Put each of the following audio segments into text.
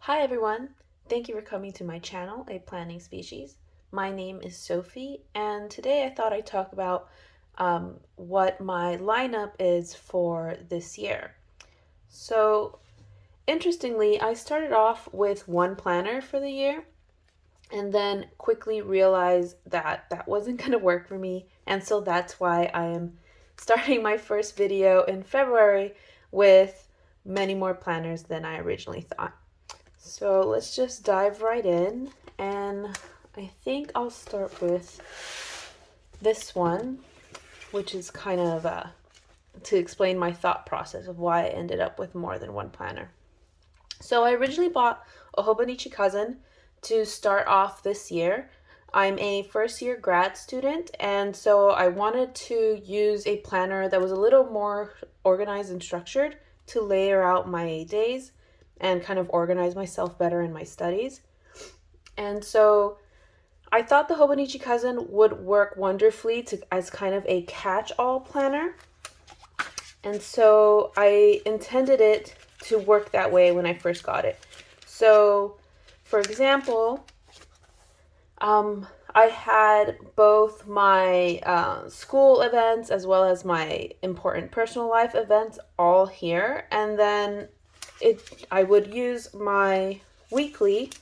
Hi everyone, thank you for coming to my channel, A Planning Species. My name is Sophie, and today I thought I'd talk about what my lineup is for this year. So, interestingly, I started off with one planner for the year, and then quickly realized that that wasn't going to work for me, and so that's why I am starting my first video in February with many more planners than I originally thought. So let's just dive right in, and I think I'll start with this one, which is kind of to explain my thought process of why I ended up with more than one planner. So I originally bought a Hobonichi Cousin to start off this year. I'm a first year grad student, and so I wanted to use a planner that was a little more organized and structured to layer out my days and kind of organize myself better in my studies. And so I thought the Hobonichi Cousin would work wonderfully as kind of a catch-all planner. And so I intended it to work that way when I first got it. So, for example, I had both my school events as well as my important personal life events all here, and then I would use my weekly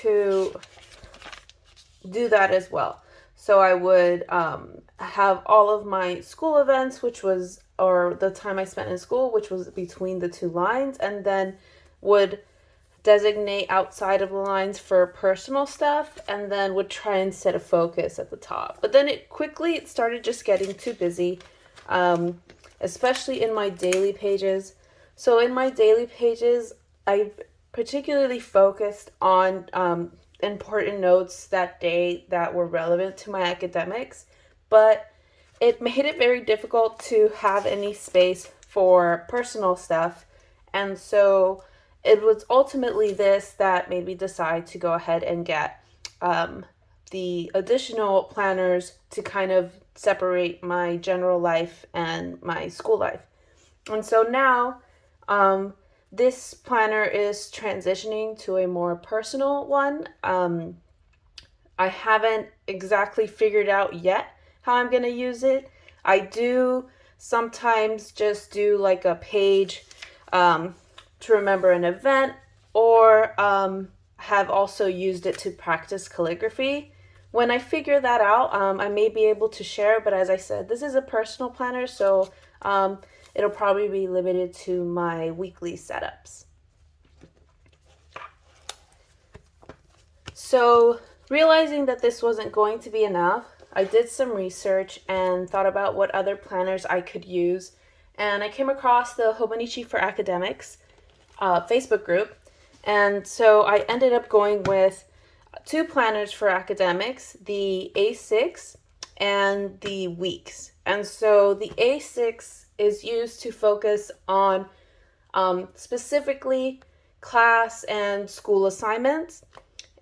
to do that as well. So I would have all of my school events, or the time I spent in school, which was between the two lines, and then would designate outside of the lines for personal stuff, and then would try and set a focus at the top. But then it started just getting too busy, especially in my daily pages. So in my daily pages, I particularly focused on important notes that day that were relevant to my academics, but it made it very difficult to have any space for personal stuff. And so it was ultimately this that made me decide to go ahead and get the additional planners to kind of separate my general life and my school life. And so now this planner is transitioning to a more personal one. I haven't exactly figured out yet how I'm going to use it. I do sometimes just do like a page to remember an event, or have also used it to practice calligraphy. When I figure that out, I may be able to share, but as I said, this is a personal planner, so it'll probably be limited to my weekly setups. So, realizing that this wasn't going to be enough, I did some research and thought about what other planners I could use, and I came across the Hobonichi for Academics Facebook group, and so I ended up going with two planners for academics, the A6 and the Weeks. And so the A6 is used to focus on specifically class and school assignments,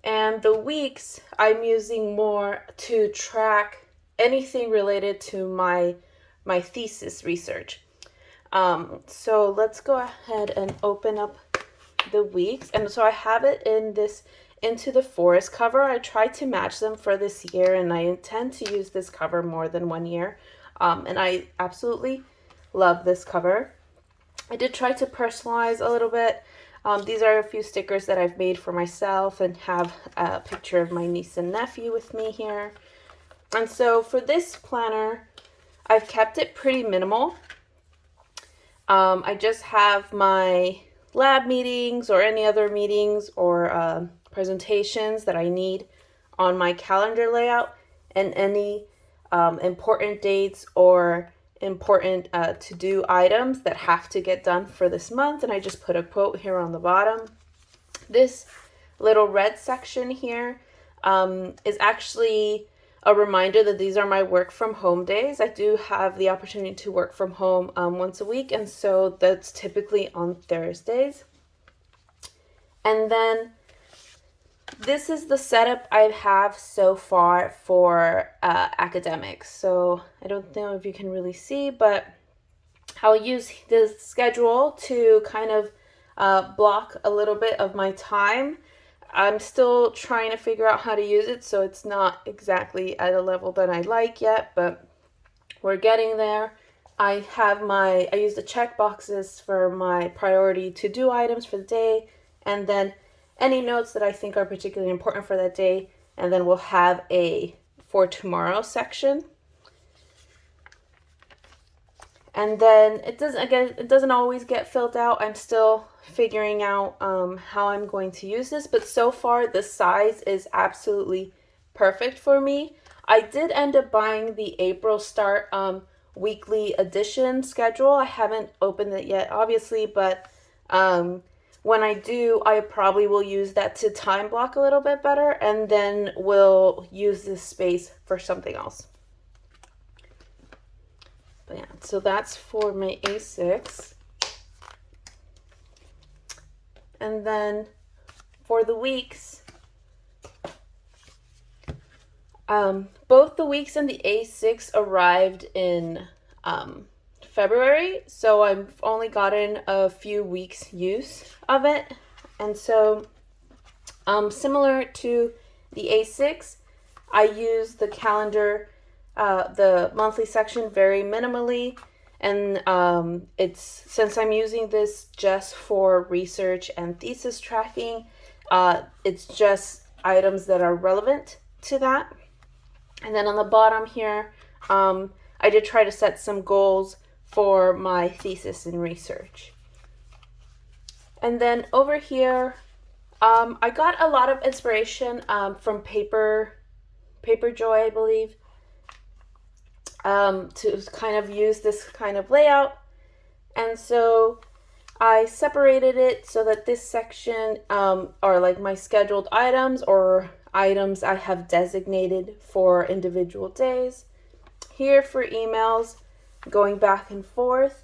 and the Weeks I'm using more to track anything related to my thesis research. So let's go ahead and open up the Weeks. And so I have it in this Into the Forest cover. I tried to match them for this year, and I intend to use this cover more than one year. And I absolutely love this cover. I did try to personalize a little bit. These are a few stickers that I've made for myself and have a picture of my niece and nephew with me here. And so for this planner, I've kept it pretty minimal. I just have my lab meetings or any other meetings or presentations that I need on my calendar layout, and any important dates or important to-do items that have to get done for this month. And I just put a quote here on the bottom. This little red section here is actually a reminder that these are my work from home days. I do have the opportunity to work from home once a week, and so that's typically on Thursdays. And then this is the setup I have so far for academics. So I don't know if you can really see, but I'll use the schedule to kind of block a little bit of my time. I'm still trying to figure out how to use it, so it's not exactly at a level that I like yet, but we're getting there. I use the check boxes for my priority to-do items for the day, and then any notes that I think are particularly important for that day, and then we'll have a for tomorrow section. And then it doesn't always get filled out. I'm still figuring out how I'm going to use this, but so far the size is absolutely perfect for me. I did end up buying the April Start weekly edition schedule. I haven't opened it yet, obviously, but when I do, I probably will use that to time block a little bit better, and then we'll use this space for something else. But yeah, so that's for my A6. And then for the weeks, both the weeks and the A6 arrived in February, so I've only gotten a few weeks use of it. And so similar to the A6, I use the calendar, the monthly section, very minimally, and since I'm using this just for research and thesis tracking, it's just items that are relevant to that. And then on the bottom here, I did try to set some goals for my thesis and research. And then over here, I got a lot of inspiration from Paper Joy, I believe, to kind of use this kind of layout. And so I separated it so that this section are like my scheduled items or items I have designated for individual days. Here for emails, going back and forth.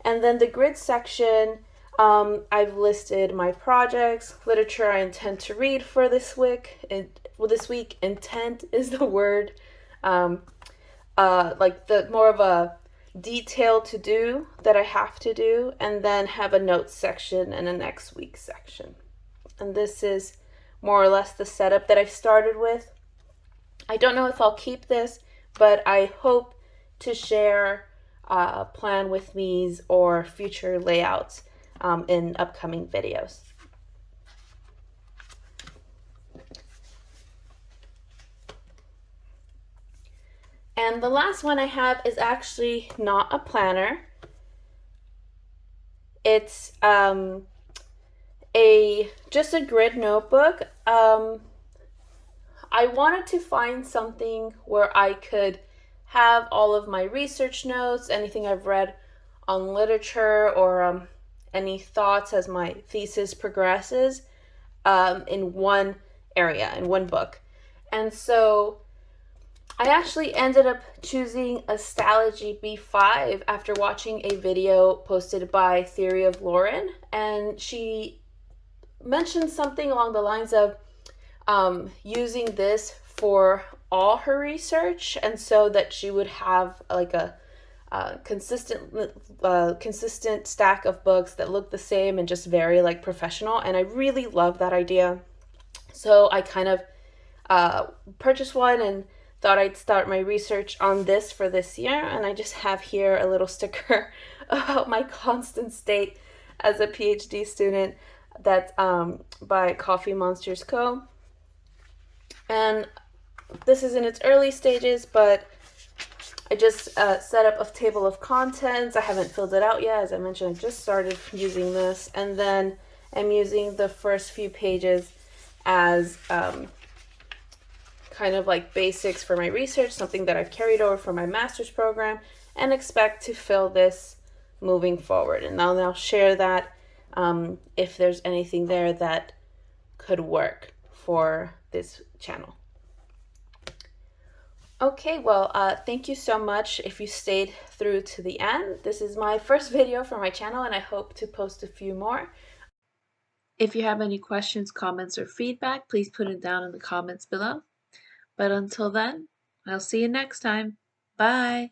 And then the grid section, I've listed my projects, literature I intend to read for this week. This week, intent is the word. Like the more of a detail to do that I have to do, and then have a notes section and a next week section. And this is more or less the setup that I've started with. I don't know if I'll keep this, but I hope to share plan with me's or future layouts in upcoming videos. And the last one I have is actually not a planner. It's just a grid notebook. I wanted to find something where I could have all of my research notes, anything I've read on literature, or any thoughts as my thesis progresses in one area, in one book. And so I actually ended up choosing Astrology B5 after watching a video posted by Theory of Lauren, and she mentioned something along the lines of using this for all her research, and so that she would have like a consistent stack of books that look the same and just very like professional. And I really love that idea, so I kind of purchased one and thought I'd start my research on this for this year. And I just have here a little sticker about my constant state as a PhD student. That's by Coffee Monsters Co. And this is in its early stages, but I just set up a table of contents. I haven't filled it out yet. As I mentioned, I just started using this, and then I'm using the first few pages as kind of like basics for my research, something that I've carried over from my master's program, and expect to fill this moving forward. And I'll share that if there's anything there that could work for this channel. Okay, well, thank you so much if you stayed through to the end. This is my first video for my channel, and I hope to post a few more. If you have any questions, comments, or feedback, please put it down in the comments below. But until then, I'll see you next time. Bye!